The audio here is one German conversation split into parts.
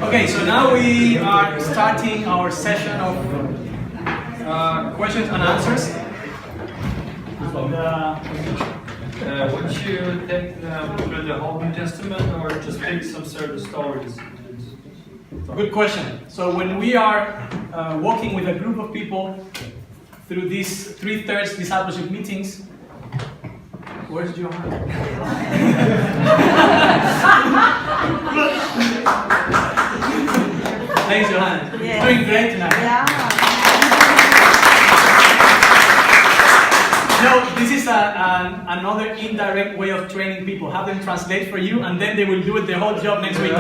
Okay, so now we are starting our session of questions and answers. Would you take through the whole New Testament or just pick some certain stories? Good question. So when we are working with a group of people through these 3/3 discipleship meetings, where's Johan? Thanks, Johan. Yeah. Doing great tonight. Yeah. No, this is another indirect way of training people. Have them translate for you, and then they will do it the whole job next week.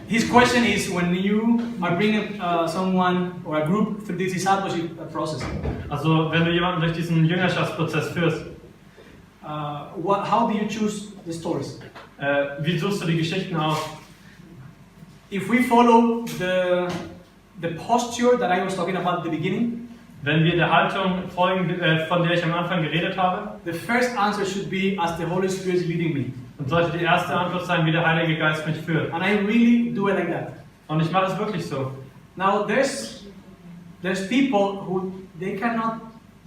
His question is, when you are bringing someone or a group through this discipleship process, Also, wenn du jemanden durch diesen Jüngerschaftsprozess führst, how do you choose the stories? wie suchst du die Geschichten aus? If we follow the posture that I was talking about at the beginning, Wenn wir der Haltung folgen, von der ich am Anfang geredet habe, the first answer should be, as the Holy Spirit is leading me. dann sollte die erste Antwort sein, wie der Heilige Geist mich führt. And I really do it like that. Und ich mache es wirklich so. Now there's people who they cannot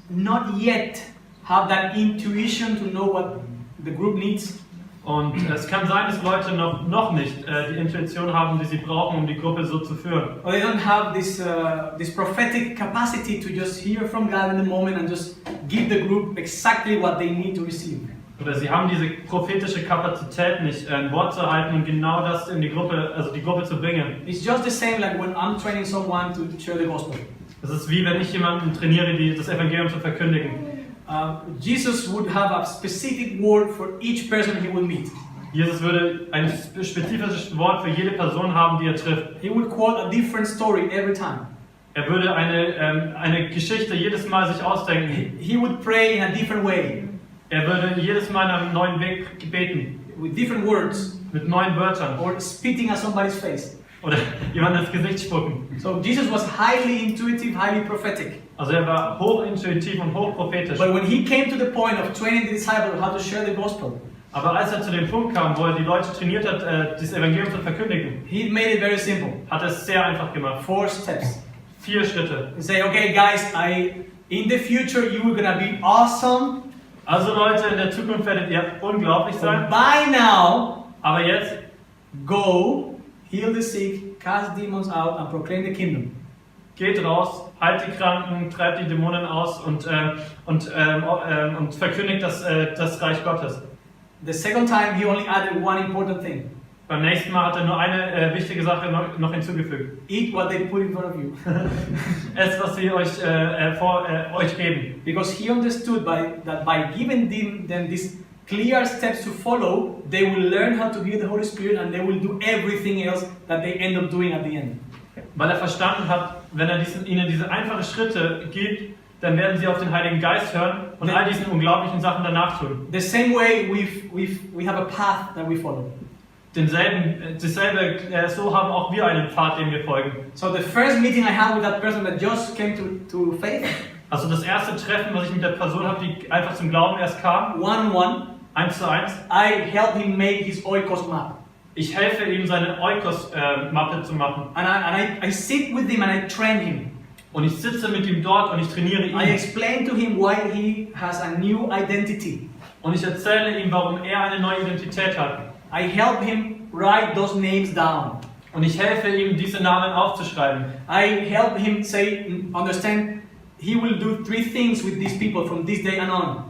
not yet have that intuition to know what the group needs. Und es kann sein, dass Leute noch nicht die Intuition haben, die sie brauchen, um die Gruppe so zu führen. Or they don't have this prophetic capacity to just hear from God in the moment and just give the group exactly what they need to receive. Oder sie haben diese prophetische Kapazität nicht, ein Wort zu halten und genau das in die Gruppe zu bringen. It's just the same like when I'm training someone to share the gospel. Es ist wie wenn ich jemanden trainiere, das Evangelium zu verkündigen. Jesus would have a specific word for each person he will meet. Jesus würde ein spezifisches Wort für jede Person haben, die er trifft. He would quote a different story every time. Er würde eine Geschichte jedes Mal sich ausdenken. He would pray in a different way. Er würde jedes Mal nach einem neuen Weg beten. With different words. Mit neuen Wörtern. Or spitting at somebody's face. Oder jemand ins Gesicht spucken. So Jesus was highly intuitive, highly prophetic. Also er war hochintuitiv und hochprophetisch. But when he came to the point of training the disciples how to share the gospel, aber als er zu dem Punkt kam, wo er die Leute trainiert hat, das Evangelium zu verkündigen, he made it very simple. Hat er es sehr einfach gemacht. 4 steps. 4 Schritte. He say, okay, guys, in the future you are gonna be awesome. Also Leute, in der Zukunft werdet ihr unglaublich sein. By now, aber jetzt, go, heal the sick, cast demons out, and proclaim the kingdom. Geht raus, heilt die Kranken, treibt die Dämonen aus und verkündigt das Reich Gottes. The second time he only added one important thing. Beim nächsten Mal hat er nur eine wichtige Sache noch hinzugefügt. Eat what they put in front of you. Esst, was sie euch geben. Because he understood that by giving them these clear steps to follow, they will learn how to hear the Holy Spirit and they will do everything else that they end up doing at the end. Weil er verstanden hat, wenn er ihnen diese einfachen Schritte gibt, dann werden sie auf den Heiligen Geist hören und all diesen unglaublichen Sachen danach tun. The same way we have a path that we follow. So haben auch wir einen Pfad, dem wir folgen. So the first meeting I had with that person that just came to faith. Also das erste Treffen, was ich mit der Person habe, die einfach zum Glauben erst kam. 1-1. 1:1. I helped him make his oikos map. Ich helfe ihm, seine Oikos-Mappe zu machen. And I sit with him and I train him. Und ich sitze mit ihm dort und ich trainiere ihn. I explain to him why he has a new identity. Und ich erzähle ihm, warum er eine neue Identität hat. I help him write those names down. Und ich helfe ihm, diese Namen aufzuschreiben. I help him understand he will do 3 things with these people from this day and on.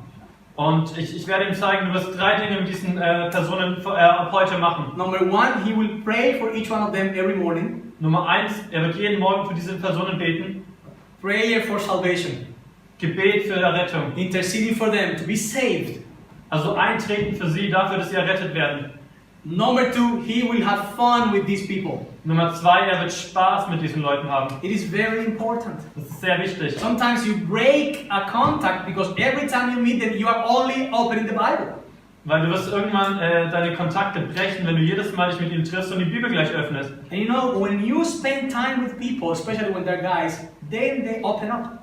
Und ich werde ihm zeigen, du wirst 3 Dinge mit diesen Personen ab heute machen. Number 1, he will pray for each one of them every morning. Nummer 1, er wird jeden Morgen für diese Personen beten. Prayer for salvation. Gebet für Errettung. Interceding for them to be saved. Also eintreten für sie, dafür, dass sie errettet werden. Number 2, he will have fun with these people. Nummer 2, er wird Spaß mit diesen Leuten haben. It is very important. Das ist sehr wichtig. Sometimes you break a contact because every time you meet them, you are only opening the Bible. Weil du wirst irgendwann deine Kontakte brechen, wenn du jedes Mal dich mit ihnen triffst und die Bibel gleich öffnest. And you know, when you spend time with people, especially when they're guys, then they open up.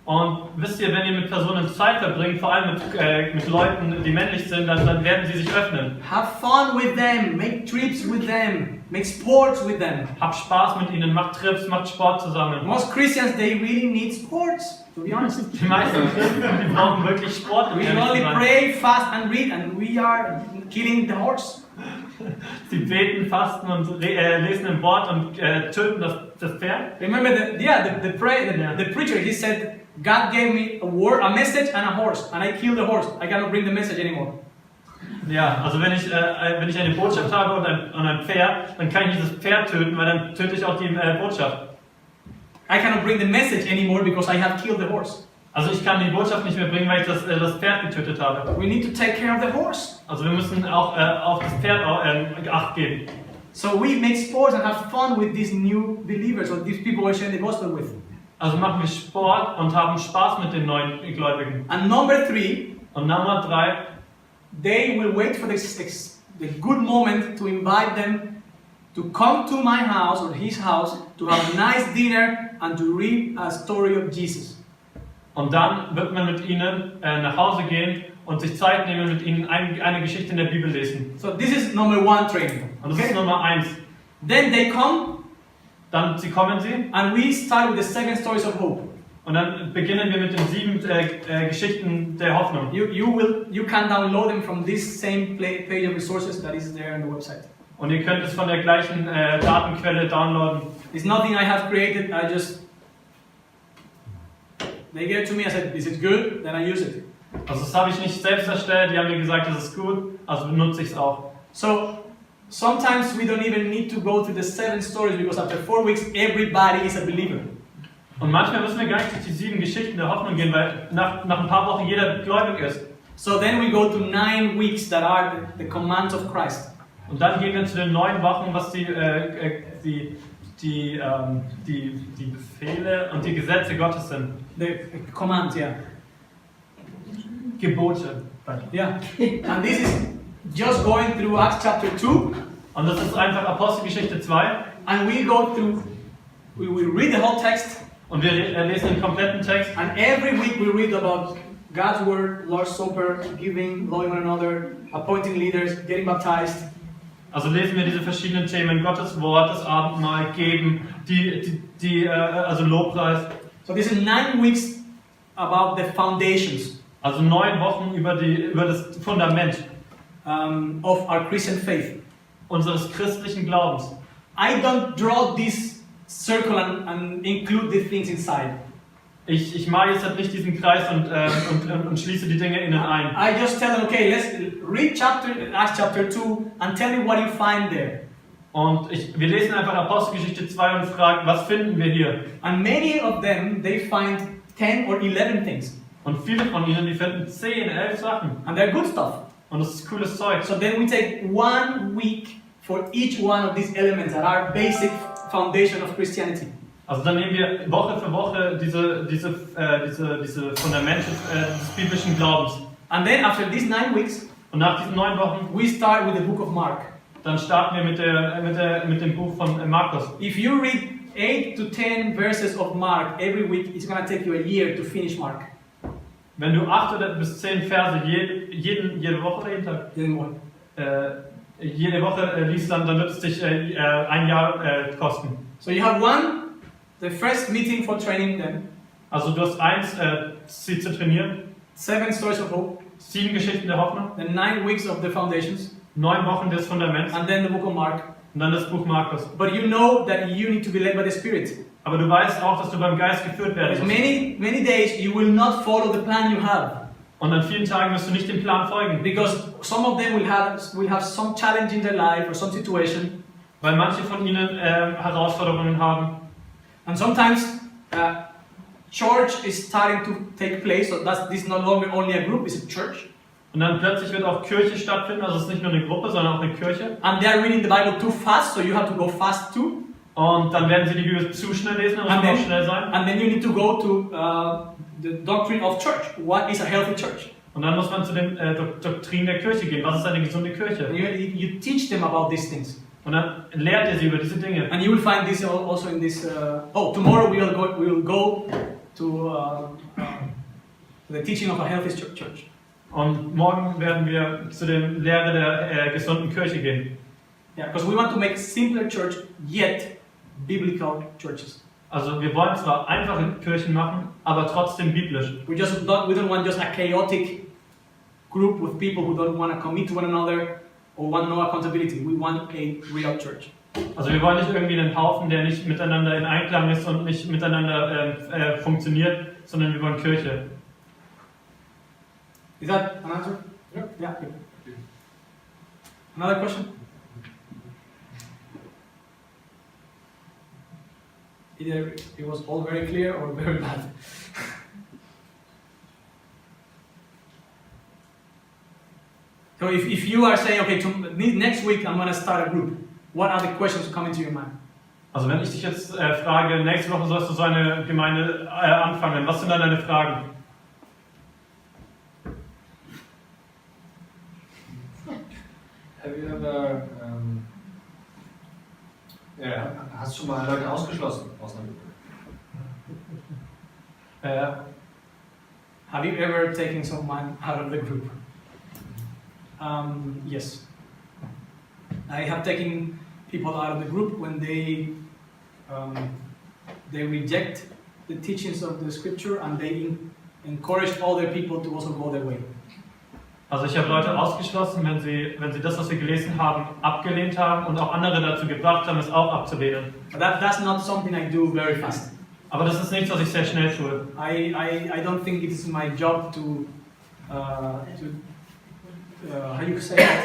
Und wisst ihr, wenn ihr mit Personen Zeit verbringt, vor allem mit Leuten, die männlich sind, dann werden sie sich öffnen. Have fun with them, make trips with them, make sports with them. Habt Spaß mit ihnen, macht Trips, macht Sport zusammen. Most Christians, they really need sports, to be honest. Die meisten Christen, die brauchen wirklich Sport. Um We ehrlich zu only sein. pray, fast and read, and we are killing the horse. Sie beten, fasten und lesen im Wort und töten das Pferd. Remember the preacher, he said, God gave me a word, a message and a horse, and I killed the horse. I cannot bring the message anymore. Ja, also wenn ich eine Botschaft habe und ein Pferd, dann kann ich dieses Pferd töten, weil dann töte ich auch die Botschaft. I cannot bring the message anymore because I have killed the horse. Also ich kann die Botschaft nicht mehr bringen, weil ich das Pferd getötet habe. We need to take care of the horse. Also wir müssen auch auf das Pferd Acht geben. So we make sports and have fun with these new believers or these people we're sharing the gospel with. Also machen wir Sport und haben Spaß mit den neuen Gläubigen. And number 3, Und Nummer 3, they will wait for the good moment to invite them to come to my house or his house to have a nice dinner and to read a story of Jesus. und dann wird man mit ihnen nach Hause gehen und sich Zeit nehmen und mit ihnen eine Geschichte in der Bibel lesen. So this is number 1 training. Und das ist Nummer 1. Then they come Dann kommen sie and we start with the 7 stories of hope. und dann beginnen wir mit den 7 Geschichten der Hoffnung. You can download them from this same page of resources that is there on the website. Und ihr könnt es von der gleichen Datenquelle downloaden. It's nothing I have created, they gave it to me, I said, is it good? Then I use it. Also das habe ich nicht selbst erstellt, die haben mir gesagt, das ist gut, also benutze ich es auch. So, sometimes we don't even need to go through the 7 stories because after 4 weeks everybody is a believer. Und manchmal müssen wir gar nicht durch die 7 Geschichten der Hoffnung gehen, weil nach ein paar Wochen jeder gläubig ist. So then we go to 9 weeks that are the commands of Christ. Und dann gehen wir zu den 9 Wochen, was die Befehle und die Gesetze Gottes sind. The commands, yeah. Gebote. Yeah. And this is just going through Acts chapter 2. Und das ist einfach Apostelgeschichte 2. And we will read the whole text. Und wir lesen den kompletten Text. And every week we read about God's word, Lord's Supper, giving, loving one another, appointing leaders, getting baptized. Also lesen wir diese verschiedenen Themen, Gottes Wort, das Abendmahl, Geben, also Lobpreis. So this is 9 weeks about the foundations Also 9 Wochen über das Fundament of our Christian faith. unseres christlichen Glaubens. I don't draw this circle and include the things inside. Ich mache jetzt halt nicht diesen Kreis und schließe die Dinge innen ein. I just tell them, okay, let's read Acts chapter 2 and tell me what you find there. Und wir lesen einfach Apostelgeschichte 2 und fragen, was finden wir hier? And many of them, they find 10 or 11 things. Und viele von ihnen, die finden 10, 11 Sachen. And they're good stuff. Und das ist cooles Zeug. So then we take 1 week for each one of these elements that are basic foundation of Christianity. Also dann nehmen wir Woche für Woche diese Fundamente des biblischen Glaubens. And then after these 9 weeks, Und nach diesen 9 Wochen, we start with the book of Mark. dann starten wir mit dem Buch von Markus. If you read 8 to 10 verses of Mark every week, it's going to take you a year to finish Mark. Wenn du 8 bis 10 Verse jede Woche oder jeden Tag? Jede Woche liest, dann wird es dich ein Jahr kosten. So you have the first meeting for training them. Also du hast 1, sie zu trainieren, 7 stories of hope. 7 Geschichten der Hoffnung, Then 9 weeks of the foundations. 9 Wochen des Fundaments And then the book of Mark. und dann das Buch Markus. But you know that you need to be led by the Spirit. Aber du weißt auch, dass du beim Geist geführt werden Because musst. many days you will not follow the plan you have. Und an vielen Tagen wirst du nicht dem Plan folgen. Because some of them will have some challenge in their life or some situation. Weil manche von ihnen Herausforderungen haben. And sometimes church is starting to take place, so this is no longer only a group, it's a church. Und dann plötzlich wird auch Kirche stattfinden, also es ist nicht nur eine Gruppe, sondern auch eine Kirche. And they are reading the Bible too fast, so you have to go fast too. Und dann werden sie die Bibel zu schnell lesen, dann muss man auch schnell sein. And then you need to go to the doctrine of church. What is a healthy church? Und dann muss man zu den Doktrinen der Kirche gehen. Was ist eine gesunde Kirche? And you teach them about these things. Und dann lehrt ihr sie über diese Dinge. And you will find this also in this. Tomorrow we will go to the teaching of a healthy church. Und morgen werden wir zu der Lehre der gesunden Kirche gehen. Yeah, because we want to make simpler church yet biblical churches. Also wir wollen zwar einfache Kirchen machen, aber trotzdem biblisch. We don't want just a chaotic group with people who don't want to commit to one another or want no accountability. We want a real church. Also wir wollen nicht irgendwie einen Haufen, der nicht miteinander in Einklang ist und nicht miteinander funktioniert, sondern wir wollen Kirche. Is that an answer? Yeah. Good. Another question? Either it was all very clear or very bad. So if you are saying, okay, next week I'm going to start a group, what are the questions coming to your mind? Also wenn ich dich jetzt frage, nächste Woche sollst du so eine Gemeinde anfangen, was sind dann deine Fragen? Have you ever, hast du schon mal Leute ausgeschlossen aus einer Gruppe? Have you ever taken someone out of the group? Yes. I have taken people out of the group when they reject the teachings of the scripture and they encourage other people to also go their way. Also ich habe Leute ausgeschlossen, wenn sie das, was wir gelesen haben, abgelehnt haben und auch andere dazu gebracht haben, es auch abzulehnen. That's not something I do very fast. Aber das ist nichts, was ich sehr schnell tue. I don't think it is my job to how you say that?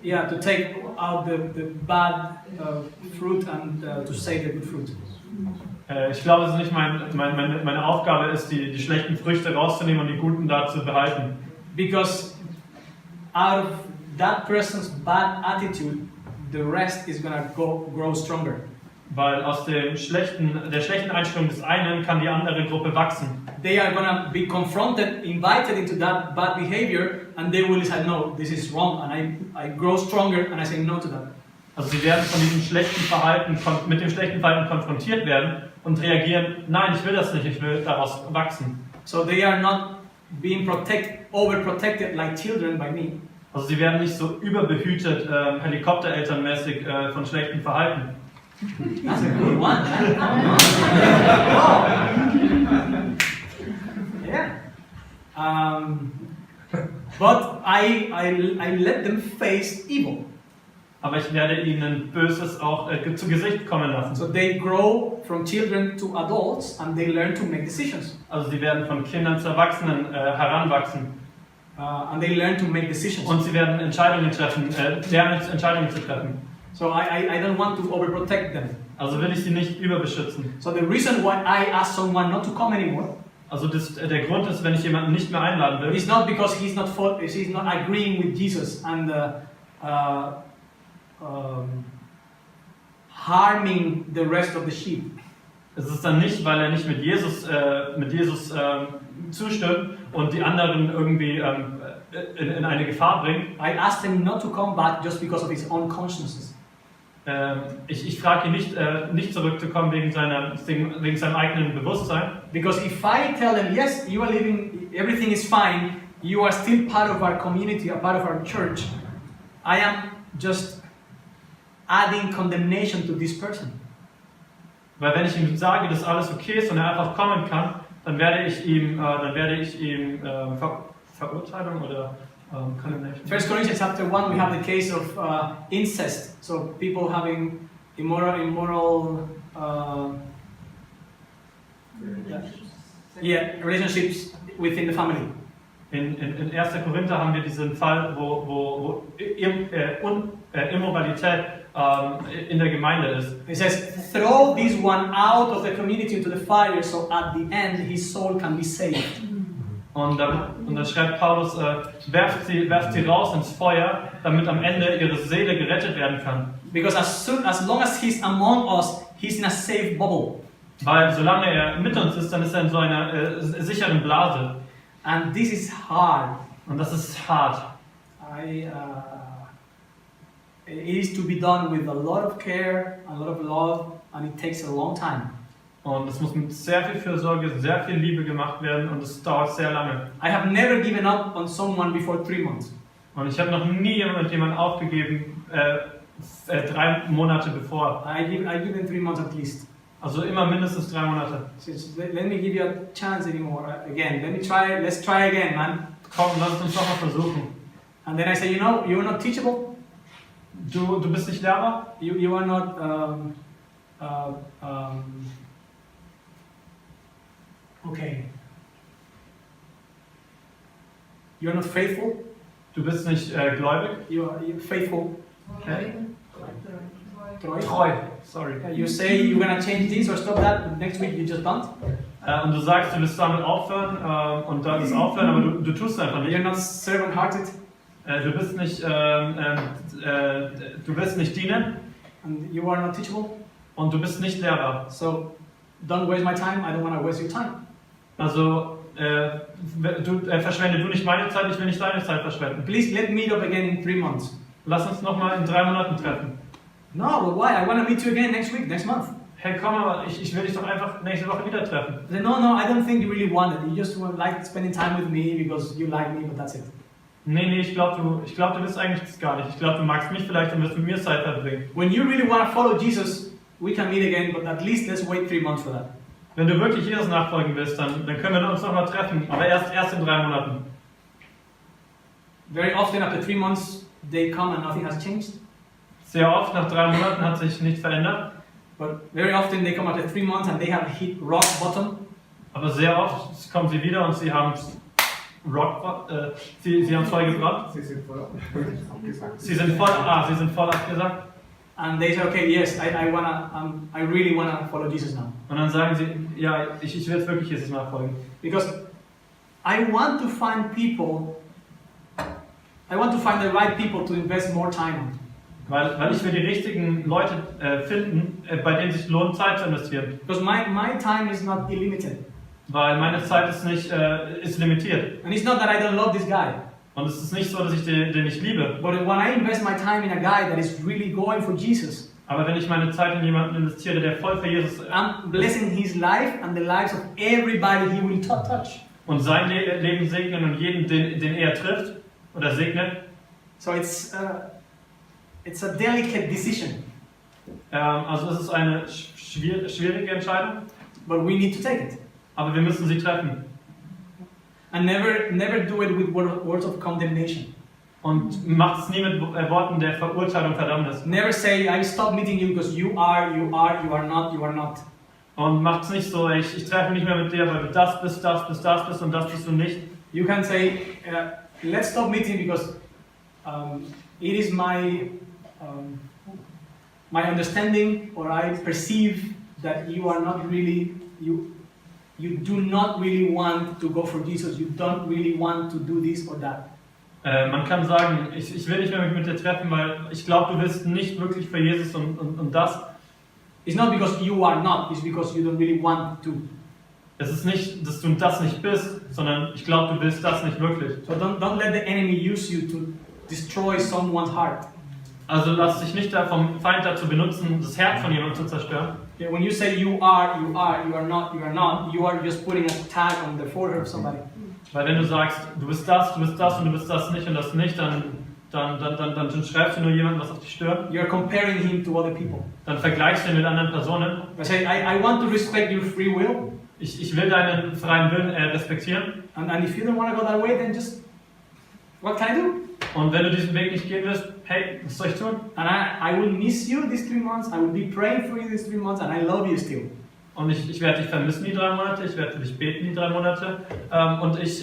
Yeah, to take out the bad fruit and to save the good fruit. Ich glaube, es ist nicht meine Aufgabe ist, die schlechten Früchte rauszunehmen und die guten da zu behalten. Because out of that person's bad attitude, the rest is gonna grow stronger. Weil aus der schlechten Einstellung des einen kann die andere Gruppe wachsen. They are gonna be confronted, invited into that bad behavior, and they will decide, no, this is wrong, and I grow stronger, and I say no to that. Also sie werden mit dem schlechten Verhalten konfrontiert werden und reagieren, nein, ich will das nicht, ich will daraus wachsen. So they are not being overprotected like children by me. Also sie werden nicht so überbehütet, helikopterelternmäßig von schlechtem Verhalten. That's a good one. Yeah. But I let them face evil. Aber ich werde ihnen Böses auch zu Gesicht kommen lassen. So they grow from children to adults and they learn to make decisions. Also sie werden von Kindern zu Erwachsenen heranwachsen. And they learn to make decisions. Und sie werden Entscheidungen treffen, lernen Entscheidungen zu treffen. So I don't want to overprotect them. Also will ich sie nicht überbeschützen. So the reason why I ask someone not to come anymore. Also der Grund ist, wenn ich jemanden nicht mehr einladen will. It's not because he's not agreeing with Jesus and harming the rest of the sheep. Es ist dann nicht, weil er nicht mit Jesus zustimmt und die anderen irgendwie in eine Gefahr bringt. I asked him not to come back just because of his own consciences. Ich frage ihn nicht zurückzukommen wegen seinem eigenen Bewusstsein. Because if I tell him, yes, you are living, everything is fine, you are still part of our community, a part of our church, I am just adding condemnation to this person. Weil wenn ich ihm sage, dass alles okay ist und er einfach kommen kann, dann werde ich ihm Verurteilung oder condemnation. 1 Corinthians chapter 1, we have the case of incest. So people having immoral relationships within the family. In 1. Korinther haben wir diesen Fall, wo Immoralität in der Gemeinde ist. It says, throw this one out of the community into the fire, so at the end his soul can be saved. Und dann schreibt Paulus, werft sie raus ins Feuer, damit am Ende ihre Seele gerettet werden kann. Because as long as he's among us, he's in a safe bubble. Weil solange er mit uns ist, dann ist er in so einer sicheren Blase. And this is hard. Und das ist hart. It is to be done with a lot of care, a lot of love, and it takes a long time. Und es muss mit sehr viel Fürsorge, sehr viel Liebe gemacht werden und es dauert sehr lange. I have never given up on someone before 3 months. Und ich habe noch nie mit jemandem aufgegeben, 3 Monate bevor. I give them 3 months at least. Also immer mindestens 3 Monate. So let me give you a chance anymore. Again, let's try again, man. Komm, lass uns doch mal versuchen. And then I say, you know, you're not teachable. Du bist nicht lehrbar? You are not okay. You're not faithful. Du bist nicht gläubig? You're faithful. Okay. Treu. Treu. Sorry. You say you're gonna change this or stop that, but next week you just don't. Und du sagst, du willst damit aufhören und dann ist aufhören, aber du tust es einfach nicht. You're not servant-hearted. Du willst nicht dienen. And you are not teachable. Und du bist nicht lehrbar. So don't waste my time. I don't want to waste your time. Also verschwende du nicht meine Zeit, ich will nicht deine Zeit verschwenden. Please let meet up again in 3 months. Lass uns nochmal in 3 Monaten treffen. No, but why? I want to meet you again next week, next month. Hey, komm, aber ich will dich doch einfach nächste Woche wieder treffen. I say, no, I don't think you really want it. You just like spending time with me because you like me, but that's it. Nee, ich glaube, du willst eigentlich das gar nicht. Ich glaube, du magst mich vielleicht und willst mit mir Zeit verbringen. When you really want to follow Jesus, we can meet again, but at least let's wait 3 months for that. Wenn du wirklich Jesus nachfolgen willst, dann können wir uns nochmal treffen, aber erst in 3 Monaten. Very often after 3 months, they come and nothing has changed. Sehr oft nach 3 Monaten hat sich nichts verändert. But very often they come after 3 months and they have hit rock bottom. Aber sehr oft kommen sie wieder und sie haben sie haben voll gebrannt. Sie sind voll abgesagt. Sie sind voll abgesagt. And they say, okay, yes, I really wanna follow Jesus now. Und dann sagen sie, ja, ich will jetzt wirklich Jesus nachfolgen. Because I want to find the right people to invest more time on. Weil ich will die richtigen Leute finden, bei denen sich lohnt, Zeit zu investieren. Because my time is not illimited. Weil meine Zeit ist limitiert. And it's not that I don't love this guy. Und es ist nicht so, dass ich den nicht liebe. But when I invest my time in a guy that is really going for Jesus, aber wenn ich meine Zeit in jemanden investiere, der voll für Jesus ist, I'm blessing his life and the lives of everybody he will touch. Und sein Leben segnen und jeden, den er trifft oder segnet. So it's a delicate decision. Also es ist eine schwierige Entscheidung. But we need to take it. Aber wir müssen sie treffen. And never do it with words of condemnation. Und macht es nie mit Worten der Verurteilung und Verdammnis. Never say, I stop meeting you because you are not. Und macht es nicht so, ich treffe mich nicht mehr mit dir, weil du das bist und das bist du nicht. You can say, let's stop meeting because it is my understanding, or I perceive that you are not really, you do not really want to go for Jesus. You don't really want to do this or that. Man kann sagen, ich will nicht mehr mit dir treffen, weil ich glaube, du bist nicht wirklich für Jesus und das. It's not because you are not, it's because you don't really want to. Es ist nicht, dass du das nicht bist, sondern ich glaube, du willst das nicht wirklich. So don't let the enemy use you to destroy someone's heart. Also lass dich nicht vom Feind dazu benutzen, das Herz von jemandem zu zerstören. Yeah, when you say you are not, you are just putting a tag on the forehead of somebody. Weil wenn du sagst, du bist das und du bist das nicht, dann schreibst du nur jemandem, was auf die Stirn. You are comparing him to other people. Dann vergleichst du ihn mit anderen Personen. I say, I want to respect your free will. Ich will deinen freien Willen respektieren. And if you don't want to go that way, then just, what can I do? Und wenn du diesen Weg nicht gehen willst, hey, was soll ich tun? And I will miss you these 3 months. I will be praying for you these 3 months, and I love you still. Und ich werde dich vermissen die 3 Monate, ich werde für dich beten die 3 Monate. Und the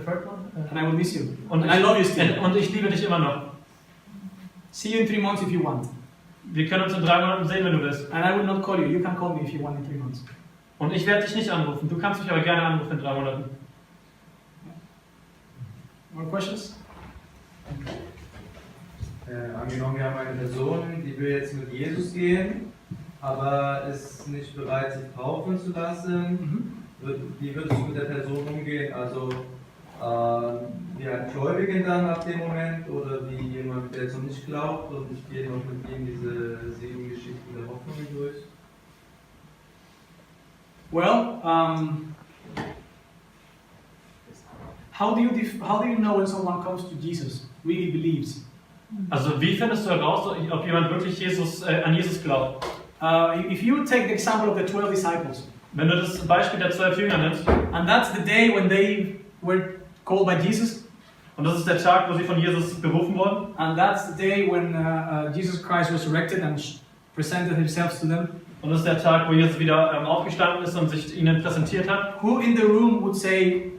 third one? And I will miss you. Und I love you still. Und ich liebe dich immer noch. See you in 3 months if you want. Wir können uns in 3 Monaten sehen, wenn du willst. And I will not call you. You can call me if you want in 3 months. Und ich werde dich nicht anrufen. Du kannst mich aber gerne anrufen in 3 Monaten. More questions? Angenommen, wir haben eine Person, die will jetzt mit Jesus gehen, aber ist nicht bereit, sich taufen zu lassen. wie würdest du mit der Person umgehen? Also wie ein Gläubigen dann ab dem Moment oder wie jemand, der jetzt noch nicht glaubt und ich gehe noch mit ihm diese 7 Geschichten der Hoffnung durch? Well, how do you know when someone comes to Jesus, really believes? Also wie findest du heraus, ob jemand wirklich an Jesus glaubt? If you take the example of the 12 disciples, Wenn du das Beispiel der 12 Jünger nimmst, and that's the day when they were called by Jesus, und das ist der Tag, wo sie von Jesus berufen wurden, and that's the day when Jesus Christ resurrected and presented himself to them, und das ist der Tag, wo Jesus wieder aufgestanden ist und sich ihnen präsentiert hat. who in the room would say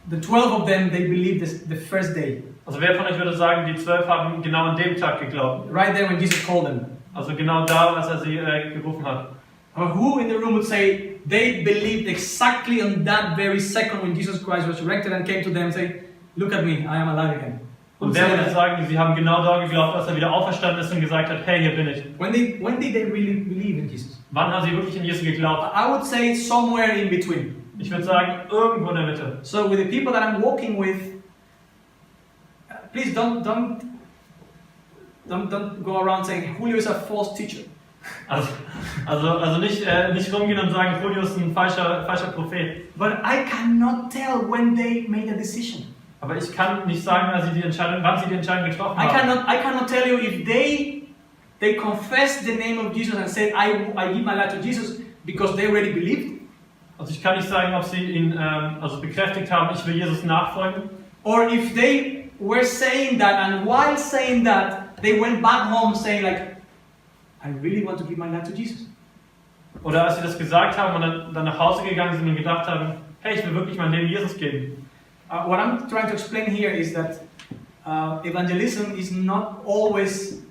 the 12 of them, they believed this, the first day, Also wer von euch würde sagen, die 12 haben genau an dem Tag geglaubt? right there when Jesus called them? Also genau da, als er sie gerufen hat. Or who in the room would say they believed exactly on that very second when Jesus Christ resurrected and came to them and say, look at me, I am alive again? Who Und would wer say würde that? sagen, sie haben genau da geglaubt, als er wieder auferstanden ist und gesagt hat, hey, hier bin ich. When did they really believe in Jesus? Wann haben sie wirklich in Jesus geglaubt? I would say somewhere in between. Ich würde sagen, irgendwo in der Mitte. So with the people that I'm walking with, please don't go around saying Julio is a false teacher. Also nicht rumgehen und sagen, Julio ist ein falscher Prophet. But I cannot tell when they made a decision. Aber ich kann nicht sagen, wann sie die Entscheidung getroffen I haben. cannot tell you if they confessed the name of Jesus and said I give my life to Jesus because they already believed, Also ich kann nicht sagen, ob sie ihn bekräftigt haben, ich will Jesus nachfolgen. or if they were saying that and while saying that they went back home saying like I really want to give my life to Jesus. Oder als sie das gesagt haben und dann nach Hause gegangen sind und gedacht haben, hey, ich will wirklich mein Leben Jesus geben. What I'm trying to explain here is that evangelism is not always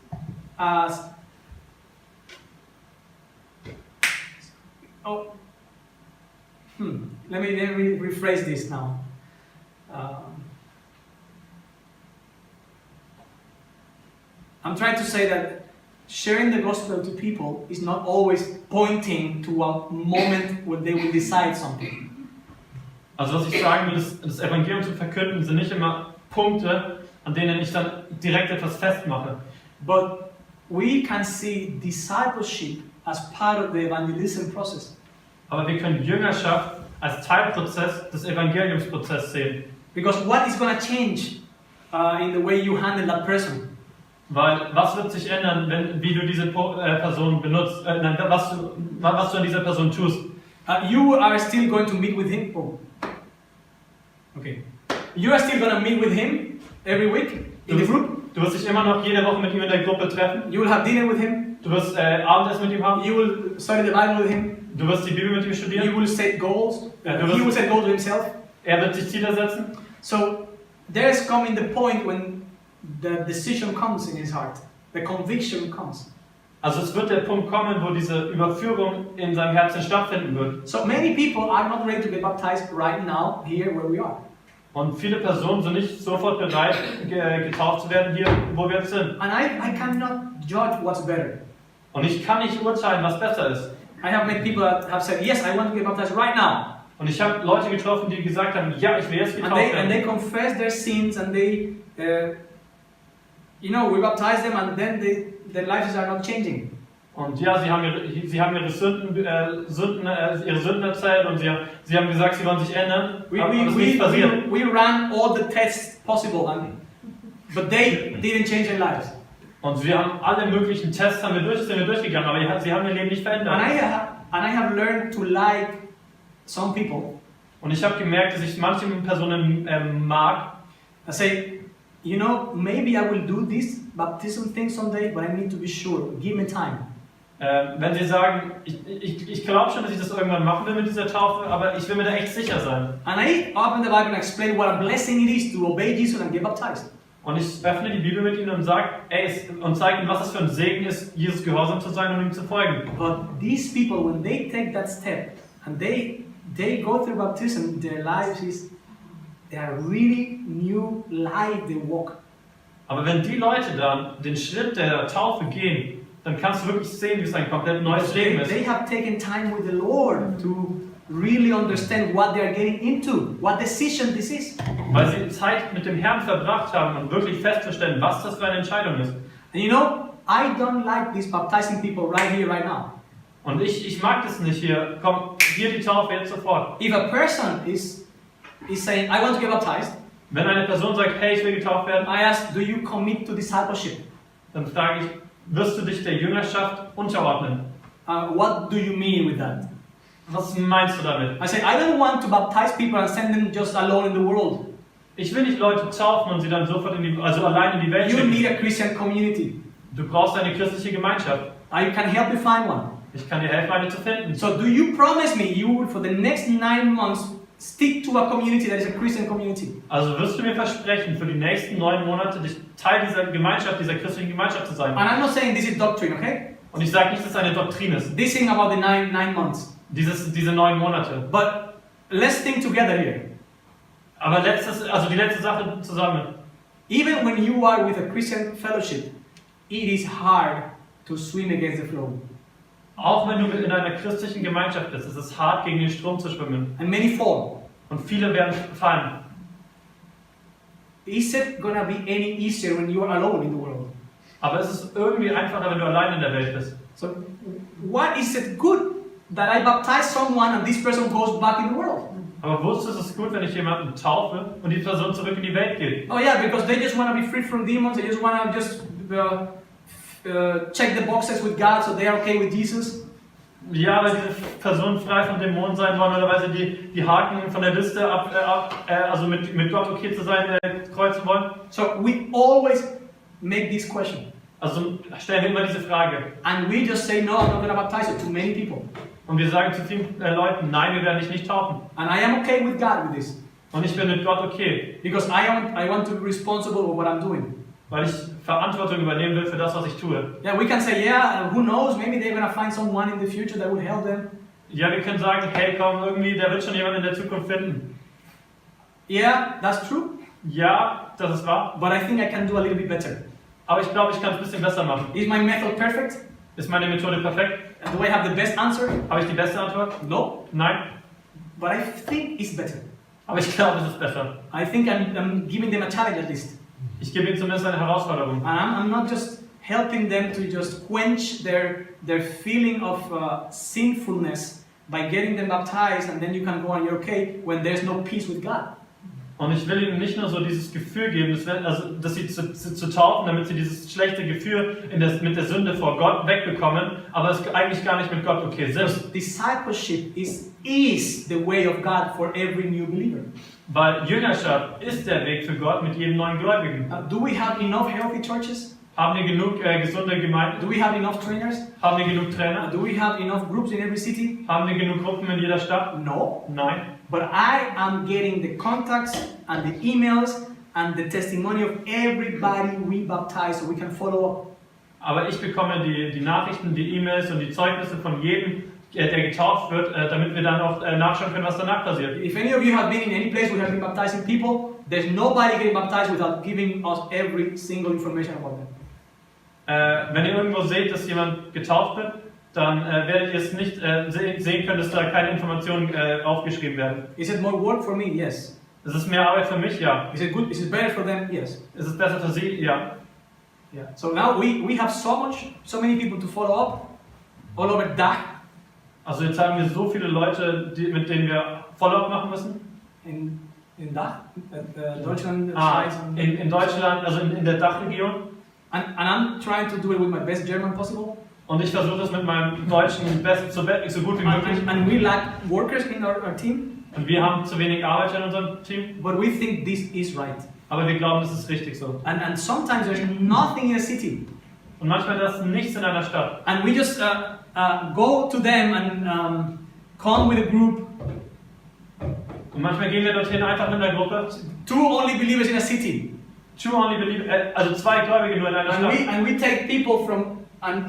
as let me rephrase this now. I'm trying to say that sharing the gospel to people is not always pointing to a moment where they will decide something. Also was ich sagen will, das Evangelium zu verkünden, sind nicht immer Punkte, an denen ich dann direkt etwas festmache. But we can see discipleship as part of the evangelism process. Aber wir können Jüngerschaft als Teilprozess des Evangeliumsprozesses sehen. Because what is going to change in the way you handle that person? Weil was wird sich ändern, wie du diese Person benutzt, was du an dieser Person tust? You are still going to meet with him. Oh. Okay. You are still going to meet with him every week in the group. Du wirst dich immer noch jede Woche mit ihm in der Gruppe treffen. You will have dinner with him. Du wirst Abendessen mit ihm haben. You will study the Bible with him. Du wirst die Bibel mit ihm studieren. You will set goals. Ja, He will set goals to himself. Er wird sich Ziele setzen. So there's coming the point when the decision comes in his heart. The conviction comes. Also es wird der Punkt kommen, wo diese Überführung in seinem Herzen stattfinden wird. So many people are not ready to get baptized right now here where we are. Und viele Personen sind nicht sofort bereit, getauft zu werden, hier, wo wir jetzt sind. And I cannot judge what's better. Und ich kann nicht urteilen, was besser ist. I have met people that have said, yes, I want to get baptized right now. Und ich habe Leute getroffen, die gesagt haben, ja, ich will jetzt getauft And they werden. confess their sins and they, we baptize them and then their lives are not changing. Und ja, sie haben ihre Sünden erzählt und sie haben gesagt, sie wollen sich ändern. Aber das ist nicht passiert. We ran all the tests possible, but they didn't change their lives. Und wir haben alle möglichen Tests sind wir durchgegangen, aber sie haben ihr Leben nicht verändert. And I have learned to like some people. Und ich habe gemerkt, dass ich manche Personen mag. I say, maybe I will do this baptism thing someday, but I need to be sure. Give me time. Wenn sie sagen, ich glaube schon, dass ich das irgendwann machen will mit dieser Taufe, aber ich will mir da echt sicher sein. And I open the Bible and explain what a blessing it is to obey Jesus and get baptized. Und ich öffne die Bibel mit ihnen und zeige ihnen, was es für ein Segen ist, Jesus gehorsam zu sein und ihm zu folgen. But these people, when they take that step and they go through baptism, their lives they are really new life they walk. Aber wenn die Leute dann den Schritt der Taufe gehen, dann kannst du wirklich sehen, wie es ein komplett neues Leben ist. They have taken time with the Lord to really understand what they are getting into, what decision this is. Weil sie Zeit mit dem Herrn verbracht haben und wirklich festzustellen, was das für eine Entscheidung ist. And you know, I don't like this baptizing people right here, right now. Und ich mag das nicht hier. Komm, hier die Taufe jetzt sofort. If a person is saying, I want to get baptized, Wenn eine Person sagt, hey, ich will getauft werden, I ask, do you commit to discipleship? dann frage ich, wirst du dich der Jüngerschaft unterordnen? What do you mean with that? Was meinst du damit? I say, I don't want to baptize people and send them just alone in the world. Ich will nicht Leute taufen und sie dann sofort allein in die Welt You schicken. need a Christian community. Du brauchst eine christliche Gemeinschaft. I can help you find one. Ich kann dir helfen, eine zu finden. So do you promise me you will, for the next 9 months, stick to a community that is a Christian community? Also wirst du mir versprechen, für die nächsten 9 Monate dich Teil dieser Gemeinschaft, dieser christlichen Gemeinschaft zu sein. And I'm not saying this is doctrine, okay? Und ich sage nicht, dass es eine Doktrin ist. This thing about the nine months. Diese 9 Monate. But let's think together here. Aber die letzte Sache zusammen. Even when you are with a Christian fellowship, it is hard to swim against the flow. Auch wenn du in einer christlichen Gemeinschaft bist, ist es hart, gegen den Strom zu schwimmen. And many fall. Und viele werden fallen. Is it gonna be any easier when you are alone in the world? Aber es ist irgendwie einfacher, wenn du allein in der Welt bist. So, what is it good that I baptize someone and this person goes back in the world? Aber wusstest du, es ist gut, wenn ich jemanden taufe und die Person zurück in die Welt geht? Oh yeah, because they just want to be free from demons. They just want to check the boxes with God, so they are okay with Jesus. Ja, weil diese Personen frei von Dämonen sein wollen oder weil sie die Haken von der Liste also mit Gott okay zu sein, kreuzen wollen. So we always make this question. Also stellen wir immer diese Frage. And we just say, no, I'm not going to baptize you to many people. Und wir sagen zu vielen Leuten, nein, wir werden dich nicht taufen. And I am okay with God with this. Und ich bin mit Gott okay. Because I want to be responsible for what I'm doing. Weil ich Verantwortung übernehmen will für das, was ich tue. Yeah, we can say, yeah, who knows, maybe they're going to find someone in the future that would help them. Ja, wir können sagen, hey komm, irgendwie, der wird schon jemand in der Zukunft finden. Yeah, that's true. Ja, das ist wahr. But I think I can do a little bit better. Aber ich glaube, ich kann es ein bisschen besser machen. Is my method perfect? Ist meine Methode perfekt? Do I have the best answer? Habe ich die beste Antwort? No. Nein. But I think it's better. Aber ich glaube, es ist besser. I think I'm giving them a challenge at least. Ich gebe ihnen zumindest eine Herausforderung. And I'm not just helping them to just quench their feeling of sinfulness by getting them baptized and then you can go and you're okay when there's no peace with God. Und ich will ihnen nicht nur so dieses Gefühl geben, dass sie zu taufen, damit sie dieses schlechte Gefühl mit der Sünde vor Gott wegbekommen, aber es eigentlich gar nicht mit Gott okay sind. Discipleship is the way of God for every new believer. Weil Jüngerschaft ist der Weg für Gott mit jedem neuen Gläubigen. Do we have enough healthy churches? Haben wir genug gesunde Gemeinden? Do we have enough trainers? Haben wir genug Trainer? Do we have enough groups in every city? Haben wir genug Gruppen in jeder Stadt? No. Nein. But I am getting the contacts and the emails and the testimony of everybody we baptize so we can follow up. Aber ich bekomme die Nachrichten, die E-Mails und die Zeugnisse von jedem, der getauft wird, damit wir dann auch nachschauen können, was danach passiert. If any of you have been in any place where we have been baptizing people, there's nobody getting baptized without giving us every single information about them. Wenn ihr irgendwo seht, dass jemand getauft wird, dann werdet ihr es nicht sehen können, dass da keine Informationen aufgeschrieben werden. Is it more work for me? Yes. Es ist mehr Arbeit für mich, ja. Is it good? Is it better for them? Yes. Ist es besser für sie, ja. Yeah. So now we have so many people to follow up all over Dach. Also jetzt haben wir so viele Leute, mit denen wir Follow-up machen müssen. In Dach, Deutschland, Schweiz. In Deutschland, also in der Dachregion. And I'm trying to do it with my best German possible. Und ich versuche es mit meinem Deutschen so gut wie möglich. And we lack workers in our team. Und wir haben zu wenig Arbeiter in unserem Team. But we think this is right. Aber wir glauben, das ist richtig so. And sometimes there's nothing in a city. Und manchmal ist das nichts in einer Stadt. And we just go to them and come with a group. Und manchmal gehen wir dorthin einfach mit einer Gruppe. 2 only believers in a city. 2 only believers, also 2 Gläubige nur in einer Stadt. And we take people from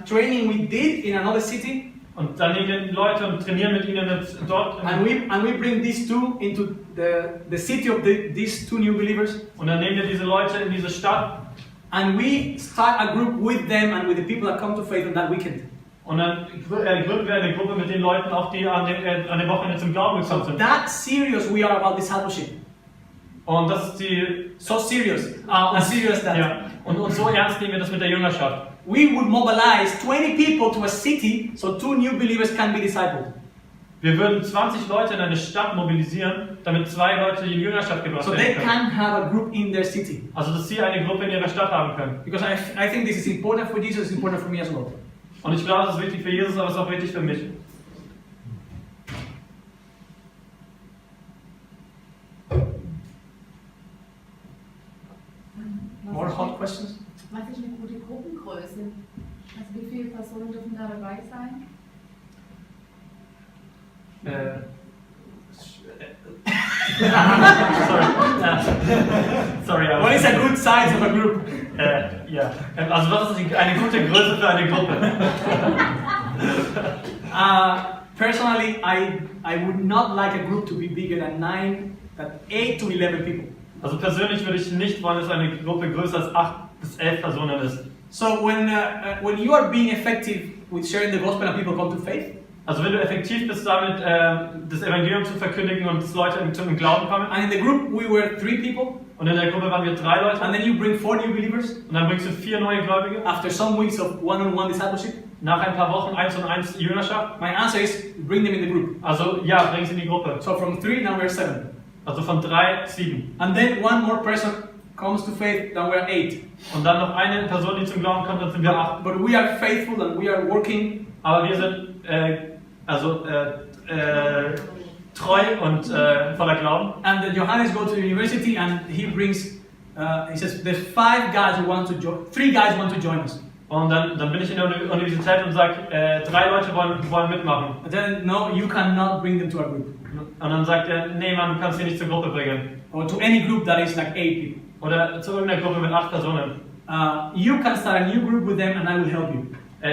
training we did in another city. Und dann nehmen wir Leute und trainieren mit ihnen dort. And we bring these 2 into the city of these 2 new believers. Und dann nehmen wir diese Leute in diese Stadt. And we start a group with them and with the people that come to faith on that weekend. Und dann gründen wir eine Gruppe mit den Leuten, auch die an dem Wochenende zum Glauben gekommen sind. That serious we are about discipleship. Und das ist die... So serious. As serious that. Ja. Und so ernst nehmen wir das mit der Jüngerschaft. We would mobilize 20 people to a city so 2 new believers can be discipled. Wir würden 20 Leute in eine Stadt mobilisieren, damit 2 Leute in Jüngerschaft gebracht So werden they können. can have a group in their city. Also dass sie eine Gruppe in ihrer Stadt haben können. Because I think this is important for Jesus, it's important for me as well. Und ich glaube, das ist wichtig für Jesus, aber es ist auch wichtig für mich. More hot questions? Was ist eine gute Gruppengröße? Also wie viele Personen dürfen da dabei sein? Sorry. What is a good size of a group? Ja. Also was ist eine gute Größe für eine Gruppe? Personally, I would not like a group to be bigger than 8 to 11 people. Also persönlich würde ich nicht wollen, dass eine Gruppe größer als 8 bis 11 Personen ist. So when you are being effective with sharing the gospel and people come to faith, Also wenn du effektiv bist damit, das Evangelium zu verkündigen und dass Leute zum Glauben kommen. and in the group we were 3 people, Und in der Gruppe waren wir 3 Leute. and then you bring 4 new believers Und dann bringst du 4 neue Gläubige. after some weeks of one-on-one discipleship, Nach ein paar Wochen 1 und 1 Jüngerschaft. my answer is bring them in the group. Also ja, bring sie in die Gruppe. So from 3 now we're 7. Also von 3, 7. And then one more person comes to faith, then we're 8. Und dann noch eine Person, die zum Glauben kommt, dann sind wir 8. But we are faithful and we are working. Aber wir sind treu und voller Glauben. And then Johannes goes to the university and he brings, he says, there's 5 guys who want to join, 3 guys want to join us. Und dann bin ich in der Universität und sage, 3 Leute wollen mitmachen. And then, no, you cannot bring them to our group. Und dann sagt er, nee Mann, du kannst sie nicht zur Gruppe bringen. Or to any group that is like 8 people. Oder zu irgendeiner Gruppe mit 8 Personen. You can start a new group with them and I will help you.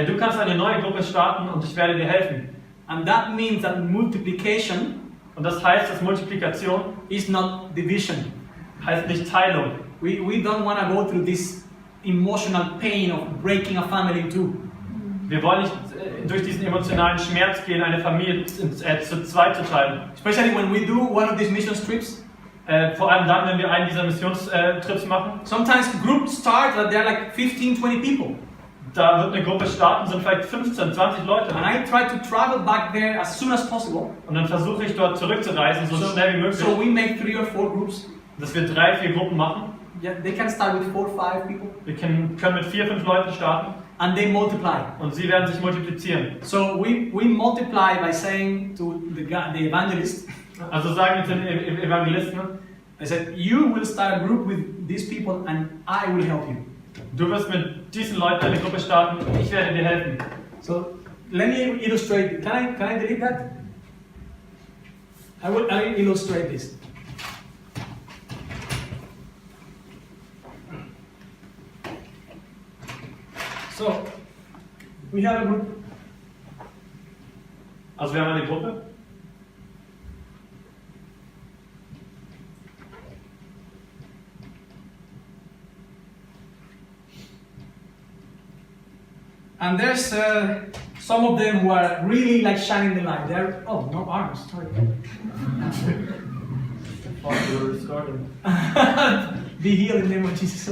Du kannst eine neue Gruppe starten und ich werde dir helfen. And that means that multiplication Und das heißt, dass Multiplikation is not division. heißt nicht Teilung. We don't want to go through this emotional pain of breaking a family in 2. Wir wollen nicht durch diesen emotionalen Schmerz gehen, eine Familie zu 2 zu teilen. Especially when we do one of these mission trips. Vor allem dann, wenn wir einen dieser Missionstrips machen. Sometimes groups start that they're like 15, 20 people. Da wird eine Gruppe starten, sind vielleicht 15, 20 Leute. And I try to travel back there as soon as possible. Und dann versuche ich dort zurückzureisen, so schnell wie möglich. So we make 3 or 4 groups. Dass wir 3, 4 Gruppen machen. Yeah, they can start with 4 or 5 people. Wir können mit 4, 5 Leuten starten. And they multiply. Und sie werden sich multiplizieren. So we multiply by saying to the evangelist, Also sagen wir den Evangelisten, I said, you will start a group with these people and I will help you. du wirst mit diesen Leuten eine Gruppe starten, ich werde dir helfen. So let me illustrate. Can I delete that? I will illustrate this. So we have a group. Also wir haben eine Gruppe. And there's some of them who are really like shining the light. They're no arms. Sorry. Be healed in the name of Jesus.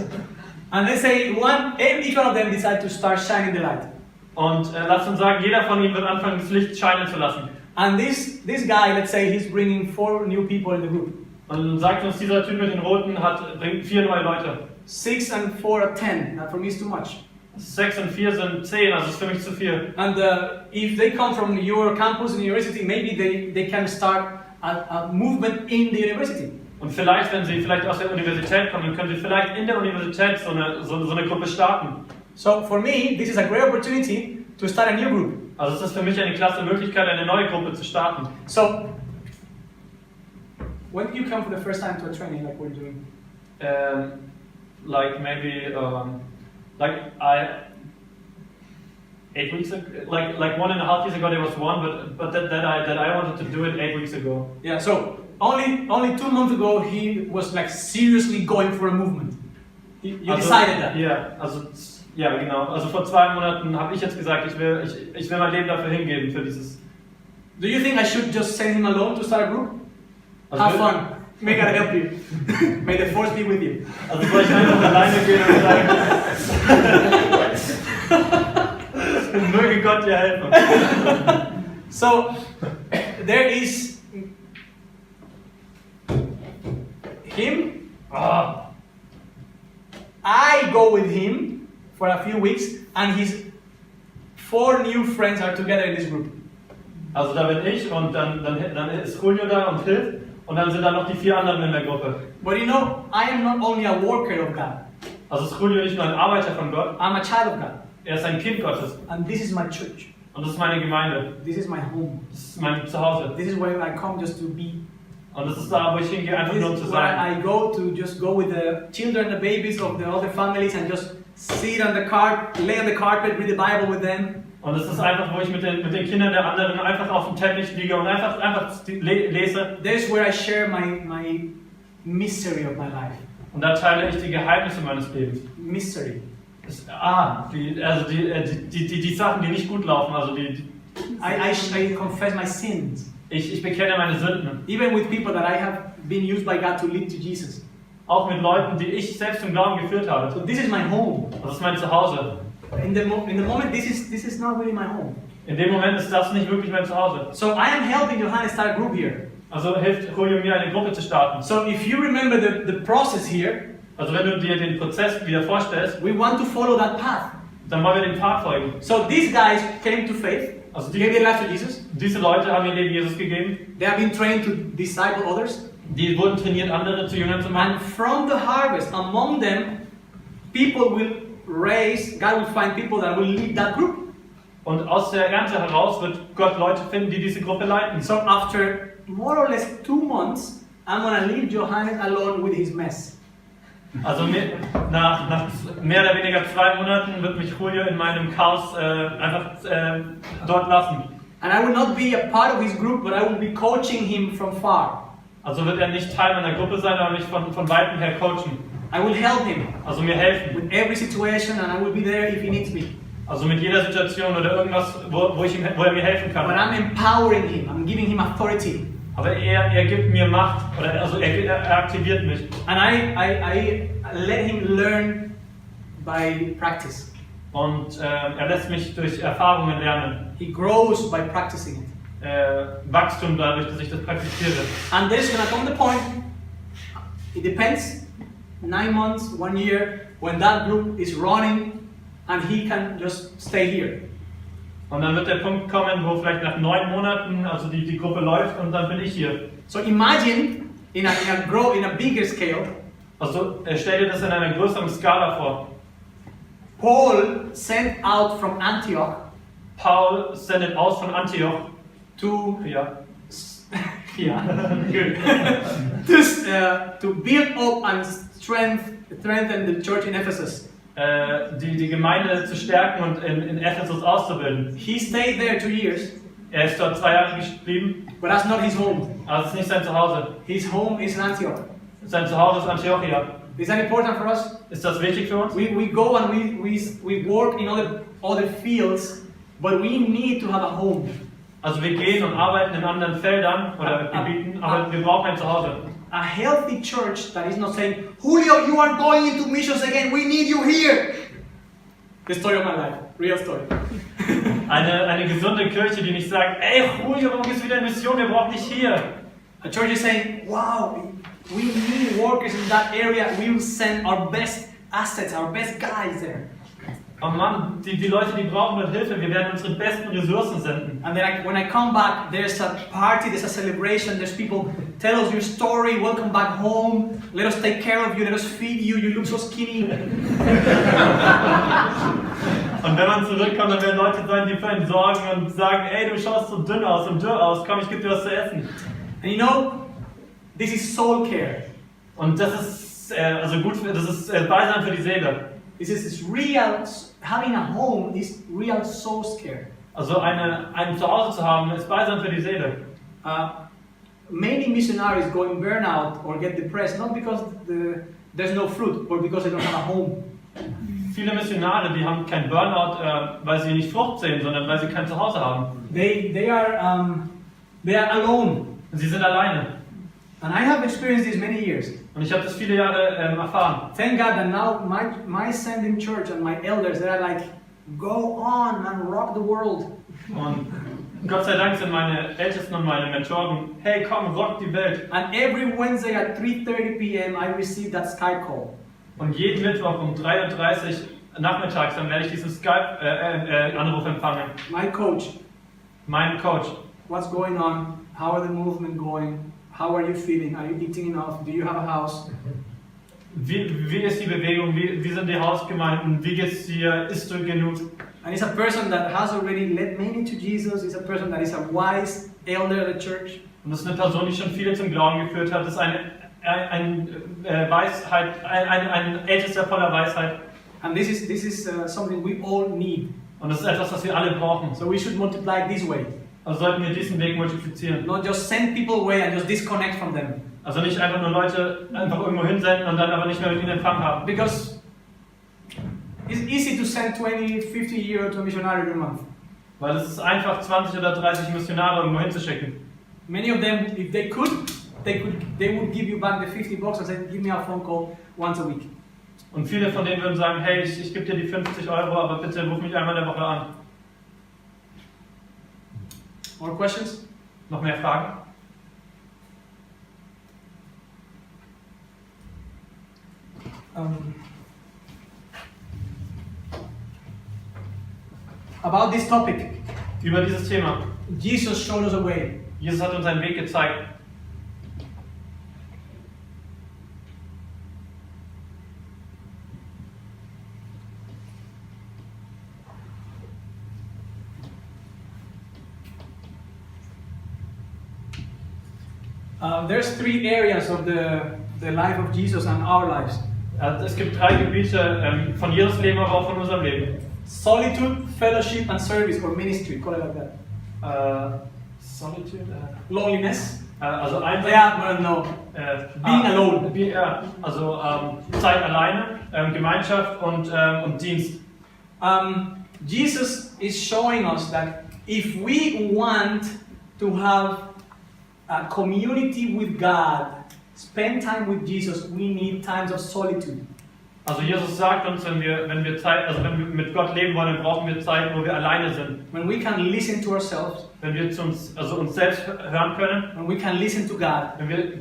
And they say each one of them decide to start shining the light. Und lasst uns sagen, jeder von ihnen wird anfangen, das Licht scheinen zu lassen. And this guy, let's say, he's bringing 4 new people in the group. Und sagt uns, dieser Typ mit den Roten bringt 4 neue Leute. 6 and 4 are 10. That for me is too much. 6 und 4 sind 10, also ist für mich zu viel. And if they come from your campus and university, maybe they can start a movement in the university. Und vielleicht, wenn sie aus der Universität kommen, dann können sie vielleicht in der Universität so eine Gruppe starten. So for me, this is a great opportunity to start a new group. Also es ist für mich eine klasse Möglichkeit, eine neue Gruppe zu starten. So when did you come for the first time to a training like we're doing? Like maybe 8 weeks ago, like 1.5 years ago there was one, but that I wanted to do it 8 weeks ago. Yeah. So only 2 months ago he was like seriously going for a movement. You decided that. Yeah. Also Ja, genau. Also vor 2 Monaten habe ich jetzt gesagt, ich will mein Leben dafür hingeben, für dieses. Do you think I should just send him alone to start a group? Also Have fun. May God help you. May the force be with you. Also soll ich einfach alleine gehen und sagen, möge Gott dir helfen. So, there is him. I go with him for a few weeks, and his 4 new friends are together in this group. Also da bin ich und dann ist Julio da und hilft und dann sind da noch die 4 anderen in der Gruppe. But you know, I am not only a worker of God. Also ist Julio nicht nur ein Arbeiter von Gott, I'm a child of God, er ist ein Kind Gottes and this is my church. und das ist meine Gemeinde, This is my home. das ist mein Zuhause This is where I come just to be. und das ist da, wo ich hingehe, einfach This nur um zu is where sein. I go to just go with the children and the babies of the other families and just sit on the lay on the carpet, read the Bible with them. Und es ist einfach, wo ich mit den Kindern der anderen einfach auf dem Teppich liege und einfach lese. There's where I share my mystery of my life. Und da teile ich die Geheimnisse meines Lebens. Mystery. Die Sachen, die nicht gut laufen, also I confess my sins. ich bekenne meine Sünden. Even with people that I have been used by God to lead to Jesus. Auch mit Leuten, die ich selbst zum Glauben geführt habe. So this is my home. Das ist mein Zuhause. In the moment, this is not really my home. In dem Moment ist das nicht wirklich mein Zuhause. So I am helping Johannes start a group here. Also hilft Julio mir, eine Gruppe zu starten. So if you remember the process here, Also wenn du dir den Prozess wieder vorstellst, we want to follow that path. dann wollen wir dem Pfad folgen. So these guys came to faith. Also Gave their life to Jesus. diese Leute haben ihr Leben Jesus gegeben. They have been trained to disciple others. Die wurden trainiert, andere zu Jüngern zu machen. And from the harvest, among them, God will find people that will lead that group. Und aus der Ernte heraus wird Gott Leute finden, die diese Gruppe leiten. So after more or less 2 months, I'm gonna leave Johannes alone with his mess. Also nach mehr oder weniger 2 Monaten wird mich Julio in meinem Chaos einfach dort lassen. And I will not be a part of his group, but I will be coaching him from far. Also wird er nicht Teil meiner Gruppe sein, aber mich von Weitem her coachen. I will help him Also mir helfen. with every situation, and I will be there if he needs me. Also mit jeder Situation oder irgendwas, wo er mir helfen But kann. I'm empowering him. I'm giving him authority. Aber er gibt mir Macht, oder also er aktiviert mich. And I let him learn by practice. Und er lässt mich durch Erfahrungen lernen. He grows by practicing it. Wachstum dadurch, dass ich das praktiziere. And there's gonna come the point, it depends, 9 months, 1 year, when that group is running and he can just stay here. Und dann wird der Punkt kommen, wo vielleicht nach 9 Monaten, also die Gruppe läuft und dann bin ich hier. So imagine in a bigger scale, Also stell dir das in einer größeren Skala vor. Paul sent out from Antioch Paul sendet aus von Antioch to ja. good. to build up and strengthen the church in Ephesus. Die Gemeinde zu stärken und in Ephesus auszubilden. He stayed there 2 years, Er ist dort 2 Jahre geblieben, but that's not his home. aber es ist nicht sein Zuhause. His home is in Antioch. Sein Zuhause ist Antiochia. Is that important for us? Ist das wichtig für uns? We go and we work in other fields, but we need to have a home. Also wir gehen und arbeiten in anderen Feldern oder Gebieten, aber wir brauchen ein Zuhause. A healthy church that is not saying, Julio, you are going into missions again, we need you here. The story of my life, real story. Eine gesunde Kirche, die nicht sagt, ey Julio, warum gehst du wieder in Mission, wir brauchen dich hier. A church is saying, wow, we need workers in that area, we will send our best assets, our best guys there. Oh Mann, die Leute, die brauchen dort Hilfe, wir werden unsere besten Ressourcen senden. And then when I come back, there's a party, there's a celebration, there's people, tell us your story, welcome back home, let us take care of you, let us feed you, you look so skinny. Und wenn man zurückkommt, dann werden Leute sein, die für einen sorgen und sagen, ey, du schaust so dünn aus und dürr aus, komm, ich gebe dir was zu essen. And you know, this is soul care. Und das ist das ist Beisam für die Seele. This is real, having a home is real soul care. Also ein Zuhause zu haben, ist Beisam für die Seele. Many missionaries go in burnout or get depressed, not because there's no fruit, but because they don't have a home. viele Missionare, die haben kein Burnout, weil sie nicht Frucht sehen, sondern weil sie kein Zuhause haben. They are alone. Sie sind alleine. And I have experienced this many years. Und ich habe das viele Jahre erfahren. Thank God that now my sending church and my elders, they are like, go on and rock the world. Und Gott sei Dank sind meine Ältesten und meine Mentoren, hey komm, rock die Welt. And every Wednesday at 3:30 p.m. I receive that Skype call. Und jeden Mittwoch um 3:30 Uhr nachmittags, dann werde ich diesen Skype-Anruf empfangen. My coach, Mein Coach. what's going on? How are the movement going? How are you feeling? Are you eating enough? Do you have a house? Wie ist die Bewegung? Wie sind die Hausgemeinden? Wie geht's dir? Isst du genug? And it's a person that has already led many to Jesus. It's a person that is a wise elder at the church. Und das ist eine Person, die schon viele zum Glauben geführt hat. Das ist ein Ältester voller Weisheit. And this is something we all need. Und das ist etwas, was wir alle brauchen. So we should multiply this way. Also sollten wir diesen Weg multiplizieren. Not just send people away and just disconnect from them. Also nicht einfach nur Leute einfach irgendwo hinsenden und dann aber nicht mehr mit ihnen Empfang haben. Because it's easy to send 20, 50 euro to a missionary every month. Weil es ist einfach, 20 oder 30 Missionare irgendwo hinzuschicken. Many of them, if they would give you back the 50 bucks and say, give me a phone call once a week. Und viele von denen würden sagen, hey, ich gebe dir die 50 €, aber bitte ruf mich einmal in der Woche an. More questions? Noch mehr Fragen? About this topic, Über dieses Thema. Jesus showed us a way. Jesus hat uns einen Weg gezeigt. There's 3 areas of the life of Jesus and our lives. Es gibt 3 Gebiete von Jesus Leben, aber auch von unserem Leben. Solitude, fellowship and service or ministry, call it like that. Solitude. Loneliness. Also Einsam. Yeah, well, no. Being alone. Also Zeit alleine, Gemeinschaft und Dienst. Jesus is showing us that if we want to have a community with God, spend time with Jesus, we need times of solitude. Also Jesus sagt uns, wenn wir mit Gott leben wollen, dann brauchen wir Zeit, wo wir alleine sind. When we can listen to ourselves, Wenn wir uns selbst hören können, when we can listen to God. wenn wir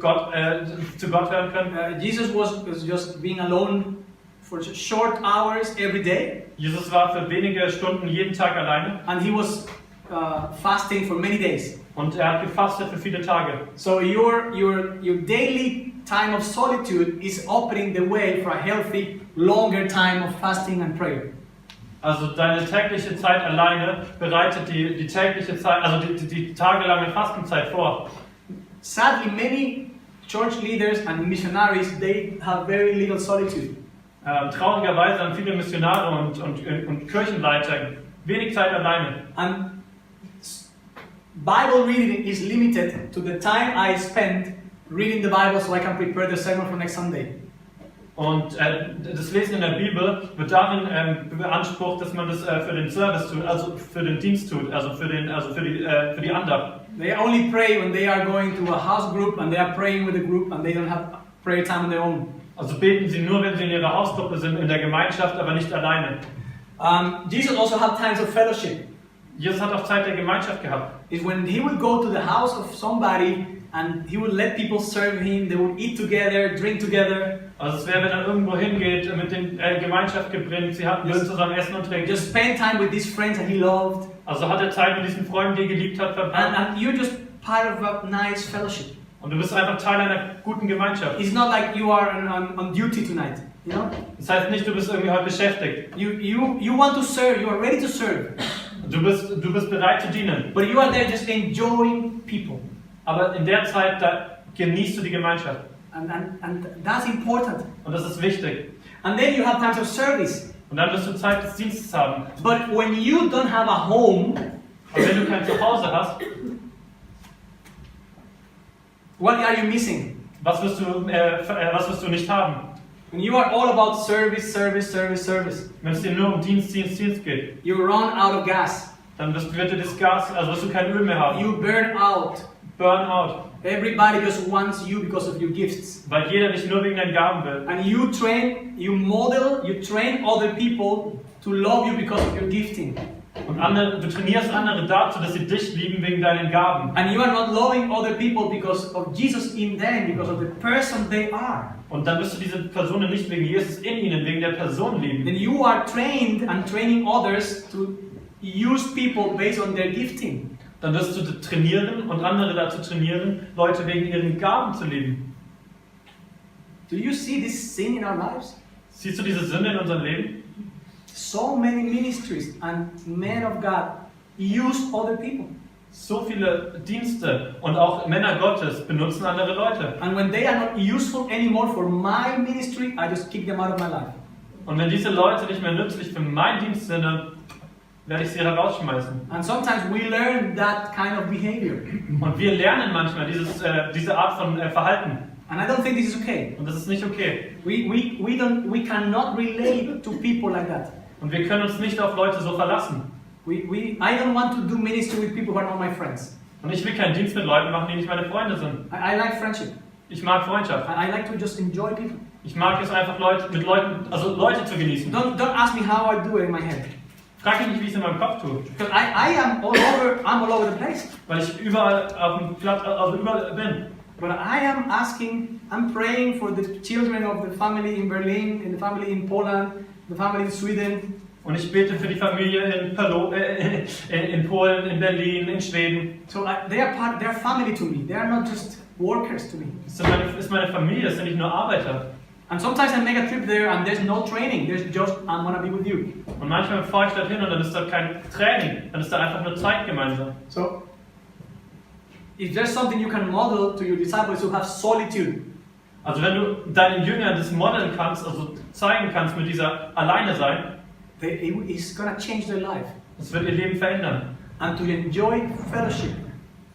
zu Gott hören können. Jesus was just being alone for short hours every day, Jesus war für wenige Stunden jeden Tag alleine and he was fasting for many days. und er hat gefastet für viele Tage. So your daily time of solitude is opening the way for a healthy, longer time of fasting and prayer. Also deine tägliche Zeit alleine bereitet die tägliche Zeit, also die tagelange Fastenzeit vor. Sadly, many church leaders and missionaries, they have very little solitude. Traurigerweise haben viele Missionare und Kirchenleiter wenig Zeit alleine. And Bible reading is limited to the time I spend reading the Bible so I can prepare the sermon for next Sunday. Und das Lesen in der Bibel wird darin beansprucht, dass man das für den Service tut, also für den Dienst tut, also für die Andacht. They only pray when they are going to a house group and they are praying with a group and they don't have prayer time on their own. Also beten sie nur, wenn sie in ihrer Hausgruppe sind, in der Gemeinschaft, aber nicht alleine. Jesus also had times of fellowship. Jesus hat auch Zeit der Gemeinschaft gehabt. Is when he would go to the house of somebody and he would let people serve him, they would eat together, drink together. Also es wäre, wenn er irgendwo hingeht, mit den Gemeinschaft gebringt, sie würden zusammen essen und trinken. Just spend time with these friends that he loved. Also hat er Zeit mit diesen Freunden, die er geliebt hat, verbracht. And you're just part of a nice fellowship. Und du bist einfach Teil einer guten Gemeinschaft. It's not like you are on duty tonight, you know? Das heißt nicht, du bist irgendwie heute beschäftigt. You want to serve, you are ready to serve. Du bist bereit zu dienen. But you are there just enjoying people. Aber in der Zeit, da genießt du die Gemeinschaft. And that's important. Und das ist wichtig. And then you have times of service. Und dann wirst du Zeit des Dienstes haben. But when you don't have a home, Und wenn du kein Zuhause hast, what are you missing? was wirst du nicht haben? When you are all about service, Wenn es dir nur um Dienst geht, you run out of gas. dann wird dir das Gas, also wirst du kein Öl mehr haben. You burn out. Burnout. Everybody just wants you because of your gifts. Weil jeder dich nur wegen deinen Gaben will. And you train other people to love you because of your gifting. Und du trainierst andere dazu, dass sie dich lieben wegen deinen Gaben. And you are not loving other people because of Jesus in them, because of the person they are. Und dann wirst du diese Personen nicht wegen Jesus in ihnen, wegen der Person lieben. Then you are trained and training others to use people based on their gifting. Dann wirst du trainieren und andere dazu trainieren, Leute wegen ihren Gaben zu lieben. Do you see this sin in our lives? Siehst du diese Sünde in unserem Leben? So many ministries and men of God use other people. So viele Dienste und auch Männer Gottes benutzen andere Leute. And when they are not useful anymore for my ministry, I just kick them out of my life. Und wenn diese Leute nicht mehr nützlich für meinen Dienst sind, dann werde ich sie herausschmeißen. And sometimes we learn that kind of behavior. Und wir lernen manchmal diese Art von Verhalten. And I don't think this is okay. Und das ist nicht okay. We cannot relate to people like that. Und wir können uns nicht auf Leute so verlassen. I don't want to do ministry with people who are not my friends. Und ich will keinen Dienst mit Leuten machen, die nicht meine Freunde sind. I like friendship. Ich mag Freundschaft. I like to just enjoy people. Ich mag es einfach Leute zu genießen. Don't ask me how I do it in my head. Frag mich nicht, wie ich es in meinem Kopf tue. Because I'm all over the place. Weil ich überall auf dem Platz, also überall bin. But I'm praying for the children of the family in Berlin, and the family in Poland, the family in Sweden. Und ich bete für die Familie in Polen, in Berlin, in Schweden. So they're family to me. They are not just workers to me. Das ist meine Familie, das sind nicht nur Arbeiter. And sometimes I make a trip there and there's no training. There's just I'm gonna be with you. Und manchmal fahre ich dorthin und dann ist da kein Training, dann ist da einfach nur Zeit gemeinsam. So if there's something you can model to your disciples who have solitude. Also wenn du deinen Jüngern das modeln kannst, also zeigen kannst mit dieser Alleine sein, It's gonna change their life. das wird ihr Leben verändern. And to enjoy fellowship.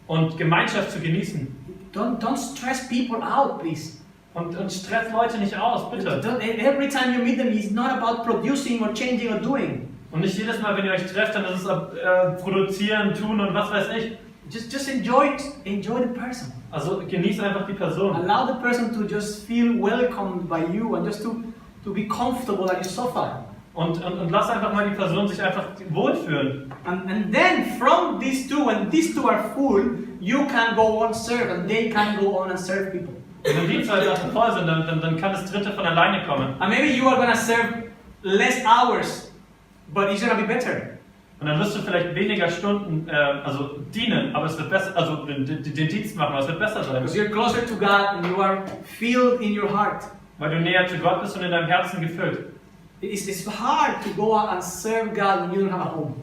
Und Gemeinschaft zu genießen. Don't stress people out, please. Und stress Leute nicht aus, bitte. Every time you meet them, it's not about producing or changing or doing. Und nicht jedes Mal, wenn ihr euch trefft, dann ist es produzieren, tun und was weiß ich. Just enjoy the person. Also genieß einfach die Person. Allow the person to just feel welcomed by you and just to be comfortable at your sofa. Und lass einfach mal die Person sich einfach wohlfühlen. And then from these two, when these two are full, you can go on serve and they can go on and serve people. Und wenn die zwei Sachen voll sind, dann kann das dritte von alleine kommen. And maybe you are gonna serve less hours, but it's gonna be better. Und dann wirst du vielleicht weniger Stunden dienen, aber es wird besser, also den Dienst machen, aber es wird besser sein. Because you're closer to God and you are filled in your heart. Weil du näher zu Gott bist und in deinem Herzen gefüllt. It's hard to go out and serve God when you don't have a home.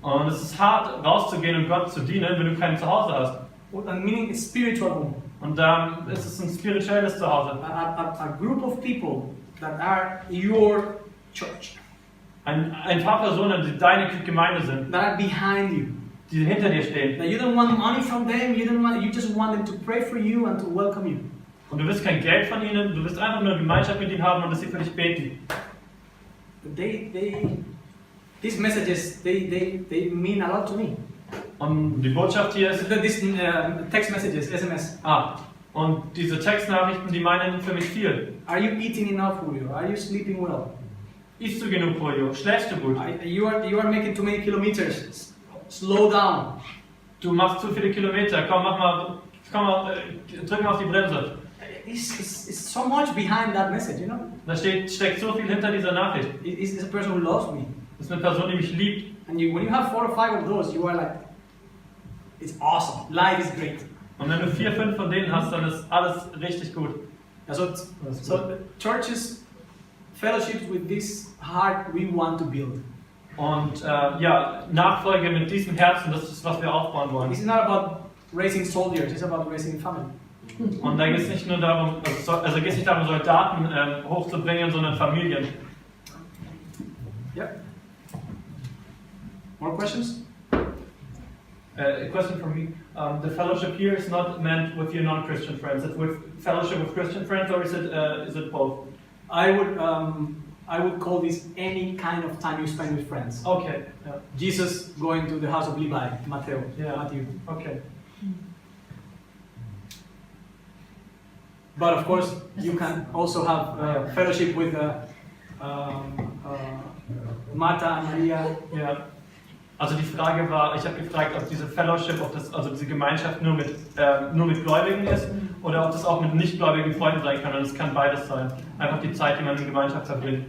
Und es ist hart, rauszugehen und Gott zu dienen, wenn du kein Zuhause hast. And meaning it's spiritual home. Und da ist es ein spirituelles Zuhause. A group of people that are your church. Ein paar Personen, die deine Gemeinde sind, That are behind you. die hinter dir stehen. That you don't want money from them, you just want them to pray for you and to welcome you. Und du willst kein Geld von ihnen, du willst einfach nur Gemeinschaft mit ihnen haben und dass sie für dich beten. These messages, they mean a lot to me. Und die Botschaft hier ist, These text messages, SMS. Und diese Textnachrichten, die meinen für mich viel. Are you eating enough, Julio? Are you sleeping well? Isst du genug, Julio? Schläfst du gut? You are making too many kilometers. Slow down. Du machst zu viele Kilometer. Komm, drück mal auf die Bremse. It's so much behind that message, you know? Da steckt so viel hinter dieser Nachricht. It's a person who loves me. Das ist eine Person, die mich liebt. And when you have 4 or 5 of those, you are like, it's awesome. Life is great. Und wenn du 4, 5 von denen hast, dann ist alles richtig gut. So churches, fellowships with this heart we want to build. Und Nachfolge mit diesem Herzen, das ist, was wir aufbauen wollen. This is not about raising soldiers, it's about raising a family. Und da geht es nicht nur darum, geht es nicht darum, Soldaten hochzubringen, sondern Familien. Yeah. More questions? A question from me. The fellowship here is not meant with your non-Christian friends. It's with fellowship with Christian friends, or is it both? I would call this any kind of time you spend with friends. Okay. Ja. Jesus going to the house of Levi, Matthew. Okay. But of course, you can also have fellowship with Martha and Maria. Ja. Also die Frage war, ich habe gefragt, ob diese Fellowship, also diese Gemeinschaft nur mit Gläubigen ist oder ob das auch mit nicht-gläubigen Freunden sein kann. Und es kann beides sein. Einfach die Zeit, die man in Gemeinschaft verbringt.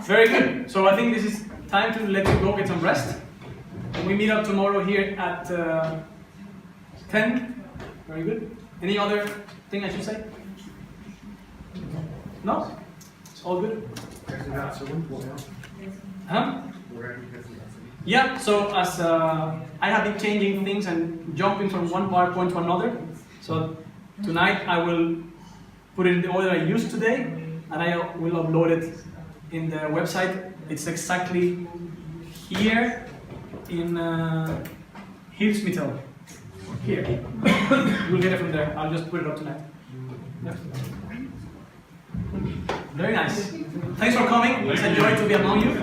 Very good. So I think this is time to let you go get some rest. And we meet up tomorrow here at 10. Very good. Any other thing I should say? No? It's all good? Huh? Yeah, so as I have been changing things and jumping from one PowerPoint to another, so tonight I will put it in the order I used today, and I will upload it in the website. It's exactly here in Hilfsmittel. Here. You'll get it from there. I'll just put it up tonight. Yeah. Very nice. Thanks for coming. It's a joy to be among you.